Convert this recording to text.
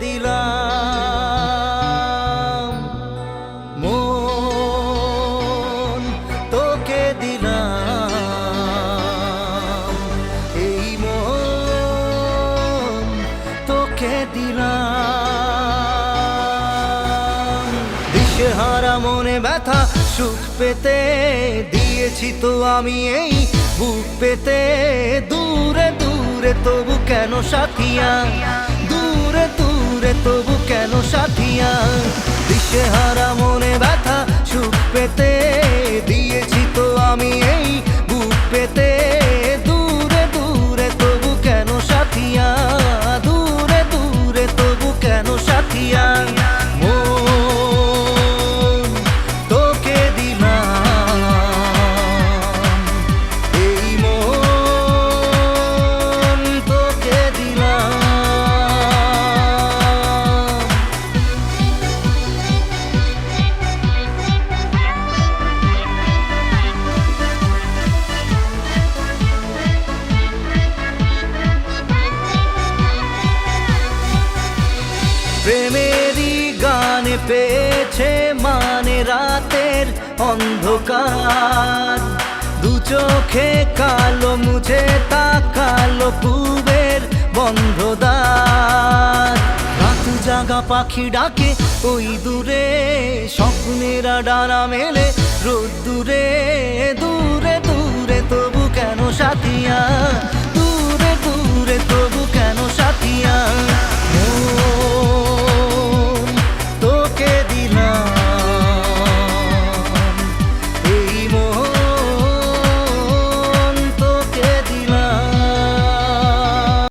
দিলাম, মন তোকে দিলাম, এই মন তোকে দিলাম। দিশেহারা মনে ব্যথা সুখ পেতে দিয়েছি তো আমি এই বুক পেতে। দূরে দূরে তবু কেন সাথিয়া, দূরে দূরে তবু কেন সাথিয়া। দিশেহারা মনে ব্যথা সুখ পেতে দিয়েছি তো আমি এই বুক পেতে। দূরে দূরে তবু কেন সাথিয়া, দূরে দূরে তবু কেন সাথিয়া। প্রেমেরই গানে পেয়েছে মানে রাতের অন্ধকার। দু চোখে কালো মুছে তাকালো পূবের বন্ধ দ্বার। রাত জাগা পাখি ডাকে ওই দূরে, স্বপ্নেরা ডানা মেলে রোদ্দুরে। দূরে দূরে তবু কেন সাথিয়া, দূরে দূরে